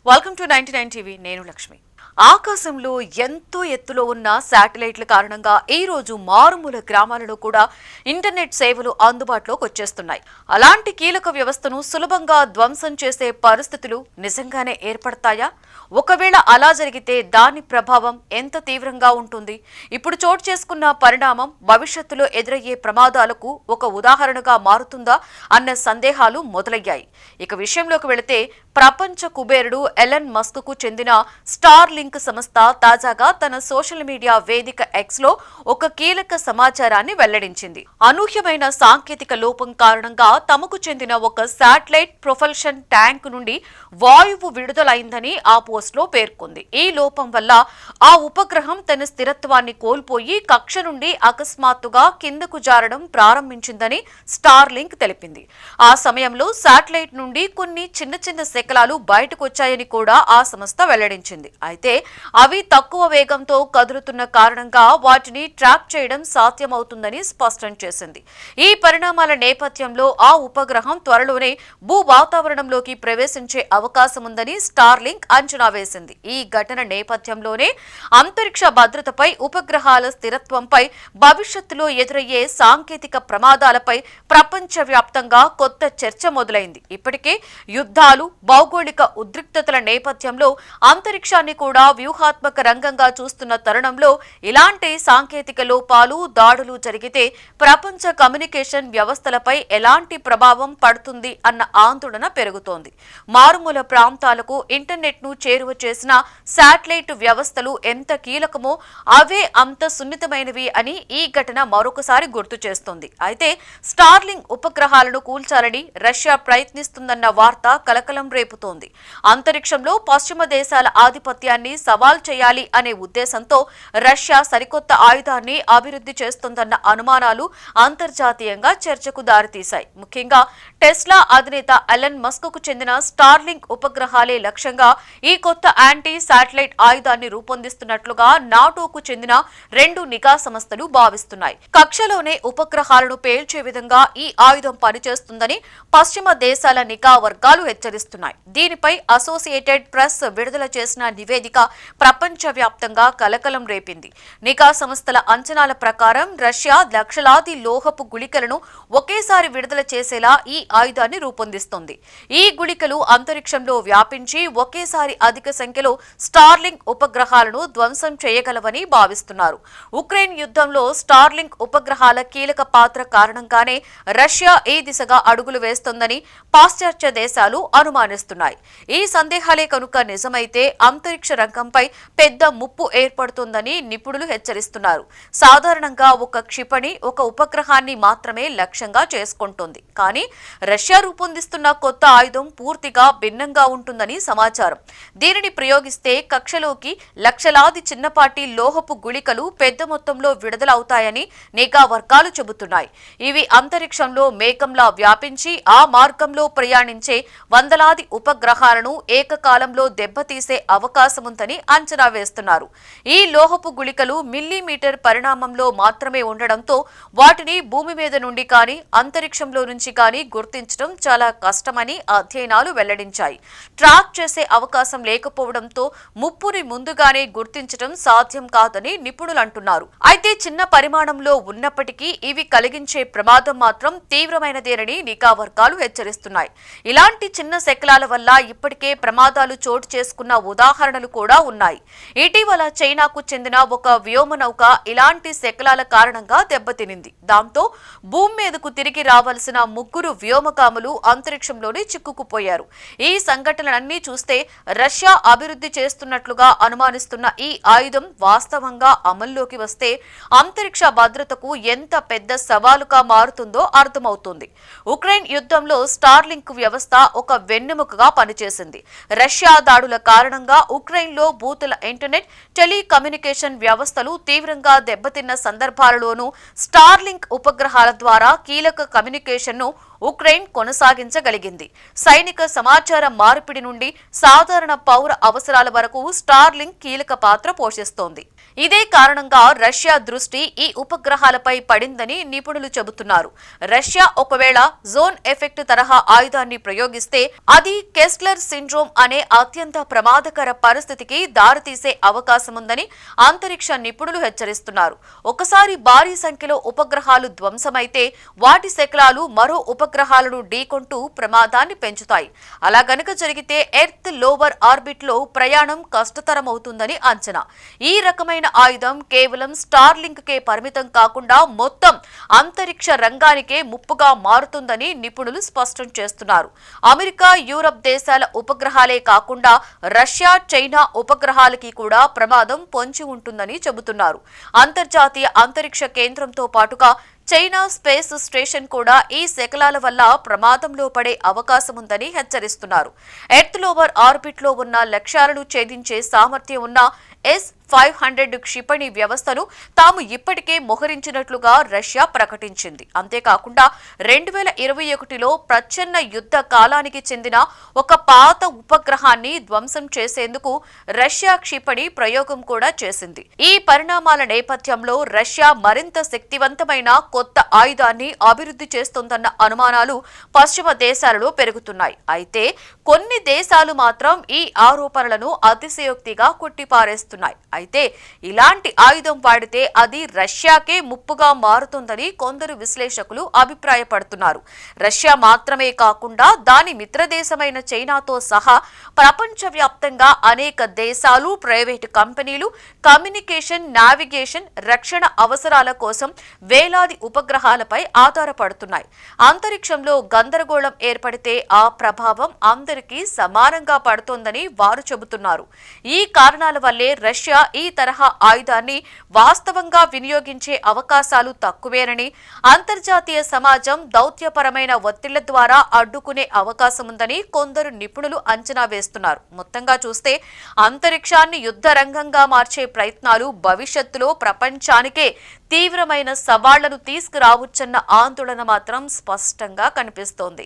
Welcome to 99 TV. నేను లక్ష్మి. ఆకాశంలో ఎంతో ఎత్తులో ఉన్న శాటిలైట్ల కారణంగా ఈ రోజు మారుమూల గ్రామాలలో కూడా ఇంటర్నెట్ సేవలు అందుబాటులోకి వచ్చేస్తున్నాయి. అలాంటి కీలక వ్యవస్థను సులభంగా ధ్వంసం చేసే పరిస్థితులు నిజంగానే ఏర్పడతాయా? ఒకవేళ అలా జరిగితే దాని ప్రభావం ఎంత తీవ్రంగా ఉంటుంది? ఇప్పుడు చోటు చేసుకున్న పరిణామం భవిష్యత్తులో ఎదురయ్యే ప్రమాదాలకు ఒక ఉదాహరణగా మారుతుందా అన్న సందేహాలు మొదలయ్యాయి. ఇక విషయంలోకి వెళితే ప్రపంచ కుబేరుడు ఎలన్ మస్క్ కు చెందిన స్టార్ లింక్ సంస్థ తాజాగా తన సోషల్ మీడియా వేదిక ఎక్స్ లో ఒక కీలక సమాచారాన్ని వెల్లడించింది. అనూహ్యమైన సాంకేతిక లోపం కారణంగా తమకు చెందిన ఒక శాటిలైట్ ప్రొపల్షన్ ట్యాంక్ నుండి వాయువు విడుదలైందని ఆ పోస్ట్ లో పేర్కొంది. ఈ లోపం వల్ల ఆ ఉపగ్రహం తన స్థిరత్వాన్ని కోల్పోయి కక్ష నుండి అకస్మాత్తుగా కిందకు జారడం ప్రారంభించిందని స్టార్ లింక్ తెలిపింది. ఆ సమయంలో శాటిలైట్ నుండి కొన్ని చిన్న చిన్న శకలాలు బయటకు వచ్చాయని కూడా ఆ సంస్థ వెల్లడించింది. అయితే అవి తక్కువ వేగంతో కదులుతున్న కారణంగా వాటిని ట్రాక్ చేయడం సాధ్యమవుతుందని స్పష్టం చేసింది. ఈ పరిణామాల నేపథ్యంలో ఆ ఉపగ్రహం త్వరలోనే భూ వాతావరణంలోకి ప్రవేశించే అవకాశం ఉందని స్టార్ లింక్ అంచనా వేసింది. ఈ ఘటన నేపథ్యంలోనే అంతరిక్ష భద్రతపై, ఉపగ్రహాల స్థిరత్వంపై, భవిష్యత్తులో ఎదురయ్యే సాంకేతిక ప్రమాదాలపై ప్రపంచవ్యాప్తంగా కొత్త చర్చ మొదలైంది. ఇప్పటికే యుద్ధాలు, భౌగోళిక ఉద్రిక్తతల నేపథ్యంలో అంతరిక్షాన్ని కూడా వ్యూహాత్మక రంగంగా చూస్తున్న తరుణంలో ఇలాంటి సాంకేతిక లోపాలు, దాడులు జరిగితే ప్రపంచ కమ్యూనికేషన్ వ్యవస్థలపై ఎలాంటి ప్రభావం పడుతుంది అన్న ఆందోళన పెరుగుతోంది. మారుమూల ప్రాంతాలకు ఇంటర్నెట్ ను చేరువ చేసిన శాటిలైట్ వ్యవస్థలు ఎంత కీలకమో అవే అంత సున్నితమైనవి అని ఈ ఘటన మరొకసారి గుర్తు చేస్తోంది. అయితే స్టార్లింక్ ఉపగ్రహాలను కూల్చాలని రష్యా ప్రయత్నిస్తుందన్న వార్త కలకలం రేపుతోంది. అంతరిక్షంలో పశ్చిమ దేశాల ఆధిపత్యాన్ని సవాల్ చేయాలి అనే ఉద్దేశంతో రష్యా సరికొత్త ఆయుధాన్ని అభివృద్ధి చేస్తోందన్న అనుమానాలు అంతర్జాతీయంగా చర్చకు దారితీశాయి. ముఖ్యంగా టెస్లా అధినేత ఎలన్ మస్క్ కు చెందిన స్టార్లింక్ ఉపగ్రహాలే లక్ష్యంగా ఈ కొత్త యాంటీ శాటిలైట్ ఆయుధాన్ని రూపొందిస్తున్నట్లుగా నాటోకు చెందిన 2 నిఘా సంస్థలు భావిస్తున్నాయి. కక్షలోనే ఉపగ్రహాలను పేల్చే విధంగా ఈ ఆయుధం పనిచేస్తుందని పశ్చిమ దేశాల నిఘా వర్గాలు హెచ్చరిస్తున్నాయి. దీనిపై అసోసియేటెడ్ ప్రెస్ విడుదల చేసిన నివేదిక ప్రపంచవ్యాప్తంగా కలకలం రేపింది. నిఘా సంస్థల అంచనాల ప్రకారం రష్యా లక్షలాది లోహపు గుళికలను ఒకేసారి విడుదల చేసేలా ఈ ఆయుధాన్ని రూపొందిస్తోంది. ఈ గుళికలు అంతరిక్షంలో వ్యాపించి ఒకేసారి అధిక సంఖ్యలో స్టార్లింక్ ఉపగ్రహాలను ధ్వంసం చేయగలవని భావిస్తున్నారు. ఉక్రెయిన్ యుద్ధంలో స్టార్లింక్ ఉపగ్రహాల కీలక పాత్ర కారణంగానే రష్యా ఈ దిశగా అడుగులు వేస్తోందని పాశ్చాత్య దేశాలు అనుమానిస్తున్నాయి. ఈ సందేహాలే కనుక నిజమైతే అంతరిక్ష రంగంపై పెద్ద ముప్పు ఏర్పడుతుందని నిపుణులు హెచ్చరిస్తున్నారు. సాధారణంగా ఒక క్షిపణి ఒక ఉపగ్రహాన్ని మాత్రమే లక్ష్యంగా చేసుకుంటుంది. కానీ రష్యా రూపొందిస్తున్న కొత్త ఆయుధం పూర్తిగా భిన్నంగా ఉంటుందని సమాచారం. దీనిని ప్రయోగిస్తే కక్షలోకి లక్షలాది చిన్నపాటి లోహపు గుళికలు పెద్ద మొత్తంలో విడుదలవుతాయని నిఘా వర్గాలు చెబుతున్నాయి. ఇవి అంతరిక్షంలో మేఘంలా వ్యాపించి ఆ మార్గంలో ప్రయాణించే వందలాది ఉపగ్రహాలను ఏకకాలంలో దెబ్బతీసే అవకాశముందని అంచనా వేస్తున్నారు. ఈ లోహపు గుళికలు మిల్లీమీటర్ పరిణామంలో మాత్రమే ఉండడంతో వాటిని భూమి మీద నుండి కానీ అంతరిక్షంలో నుంచి కానీ గుర్తించడం చాలా కష్టమని అధ్యయనాలు వెల్లడించాయి. ట్రాక్ చేసే అవకాశం లేకపోవడంతో ముప్పుని ముందుగానే గుర్తించడం సాధ్యం కాదని నిపుణులు అంటున్నారు. అయితే చిన్న పరిమాణంలో ఉన్నప్పటికీ ఇవి కలిగించే ప్రమాదం మాత్రం తీవ్రమైనదేనని నిఘా వర్గాలు హెచ్చరిస్తున్నాయి. ఇలాంటి చిన్న శకలాల వల్ల ఇప్పటికే ప్రమాదాలు చోటు చేసుకున్న ఉదాహరణలు కూడా ఉన్నాయి. ఇటీవల చైనాకు చెందిన ఒక వ్యోమనౌక ఇలాంటి శకలాల కారణంగా దెబ్బతినింది. దాంతో భూమి మీదకు తిరిగి రావాల్సిన 3 వ్యోమగాములు అంతరిక్షంలోనే చిక్కుకుపోయారు. ఈ సంఘటనలన్నీ చూస్తే రష్యా అభివృద్ధి చేస్తున్నట్లుగా అనుమానిస్తున్న ఈ ఆయుధం వాస్తవంగా అమల్లోకి వస్తే అంతరిక్ష భద్రతకు ఎంత పెద్ద సవాలుగా మారుతుందో అర్థమవుతుంది. ఉక్రెయిన్ యుద్ధంలో స్టార్లింక్ వ్యవస్థ ఒక వెన్నెముకగా పనిచేసింది. రష్యా దాడుల కారణంగా ఉక్రెయిన్లో బూతుల ఇంటర్నెట్, టెలికమ్యూనికేషన్ వ్యవస్థలు తీవ్రంగా దెబ్బతిన్న సందర్భాలలోనూ స్టార్లింక్ ఉపగ్రహాల ద్వారా కీలక కమ్యూనికేషన్ను ఉక్రెయిన్ కొనసాగించగలిగింది. సైనిక సమాచార మార్పిడి నుండి సాధారణ పౌర అవసరాల వరకు స్టార్లింక్ కీలక పాత్ర పోషిస్తోంది. ఇదే కారణంగా రష్యా దృష్టి ఈ ఉపగ్రహాలపై పడిందని నిపుణులు చెబుతున్నారు. రష్యా ఒకవేళ జోన్ ఎఫెక్ట్ తరహా ఆయుధాన్ని ప్రయోగిస్తే అది కెస్లర్ సిండ్రోమ్ అనే అత్యంత ప్రమాదకర పరిస్థితికి దారితీసే అవకాశముందని అంతరిక్ష నిపుణులు హెచ్చరిస్తున్నారు. ఒకసారి భారీ సంఖ్యలో ఉపగ్రహాలు ధ్వంసమైతే వాటి శకలాలు మరో ఉపగ్రహాలను ఢీకొంటూ ప్రమాదాన్ని పెంచుతాయి. అలా గనుక జరిగితే ఎర్త్ లోవర్ ఆర్బిట్ లో ప్రయాణం కష్టతరమవుతుందని అంచనా. ఈ రకమైన ఆయుధం కేవలం స్టార్లింక్ కే పరిమితం కాకుండా మొత్తం అంతరిక్ష రంగానికే ముప్పుగా మారుతుందని నిపుణులు స్పష్టం చేస్తున్నారు. అమెరికా, యూరప్ దేశాల ఉపగ్రహాలే కాకుండా రష్యా, చైనా ఉపగ్రహాలకి కూడా ప్రమాదం పొంచి ఉంటుందని చెబుతున్నారు. అంతర్జాతీయ అంతరిక్ష కేంద్రంతో పాటుగా చైనా స్పేస్ స్టేషన్ కూడా ఈ శకలాల వల్ల ప్రమాదంలో పడే అవకాశముందని హెచ్చరిస్తున్నారు. ఎర్త్ లోవర్ ఆర్బిట్ లో ఉన్న లక్ష్యాలను ఛేదించే సామర్థ్యం ఉన్న S-500 క్షిపణి వ్యవస్థను తాము ఇప్పటికే మోహరించినట్లుగా రష్యా ప్రకటించింది. అంతేకాకుండా 2021లో ప్రచ్ఛన్న యుద్ధ కాలానికి చెందిన ఒక పాత ఉపగ్రహాన్ని ధ్వంసం చేసేందుకు రష్యా క్షిపణి ప్రయోగం కూడా చేసింది. ఈ పరిణామాల నేపథ్యంలో రష్యా మరింత శక్తివంతమైన కొత్త ఆయుధాన్ని అభివృద్ధి చేస్తోందన్న అనుమానాలు పశ్చిమ దేశాలలో పెరుగుతున్నాయి. అయితే కొన్ని దేశాలు మాత్రం ఈ ఆరోపణలను అతిశయోక్తిగా కొట్టిపారేస్తున్నాయి. అయితే ఇలాంటి ఆయుధం వాడితే అది రష్యాకే ముప్పుగా మారుతుందని కొందరు విశ్లేషకులు అభిప్రాయపడుతున్నారు. రష్యా మాత్రమే కాకుండా దాని మిత్రదేశమైన చైనాతో సహా ప్రపంచవ్యాప్తంగా అనేక దేశాలు, ప్రైవేటు కంపెనీలు కమ్యూనికేషన్, నావిగేషన్, రక్షణ అవసరాల కోసం వేలాది ఉపగ్రహాలపై ఆధారపడుతున్నాయి. అంతరిక్షంలో గందరగోళం ఏర్పడితే ఆ ప్రభావం అందరికీ సమానంగా పడుతోందని వారు చెబుతున్నారు. ఈ కారణాల వల్లే రష్యా ఈ తరహా ఆయుధాన్ని వాస్తవంగా వినియోగించే అవకాశాలు తక్కువేనని, అంతర్జాతీయ సమాజం దౌత్యపరమైన ఒత్తిళ్ల ద్వారా అడ్డుకునే అవకాశముందని కొందరు నిపుణులు అంచనా వేస్తున్నారు. మొత్తంగా చూస్తే అంతరిక్షాన్ని యుద్ధ రంగంగా మార్చే ప్రయత్నాలు భవిష్యత్తులో ప్రపంచానికే తీవ్రమైన సవాళ్లను తీసుకురావచ్చన్న ఆందోళన మాత్రం స్పష్టంగా కనిపిస్తోంది.